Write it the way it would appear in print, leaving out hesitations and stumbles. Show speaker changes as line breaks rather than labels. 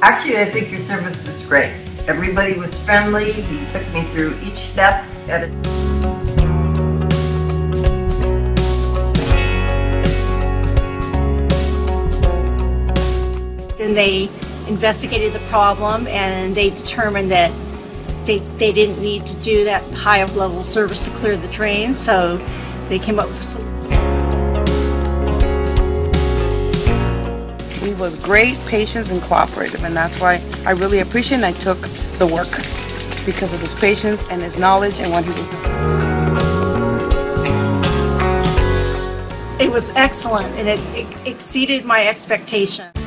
Actually, I think your service was great. Everybody was friendly. He took me through each step at a
Then they investigated the problem and they determined that they didn't need to do that high level service to clear the drain, so they came up with a solution.
He was great, patient, and cooperative, and that's why I really appreciate it. I took the work because of his patience and his knowledge and what he was doing.
It was excellent and it exceeded my expectations.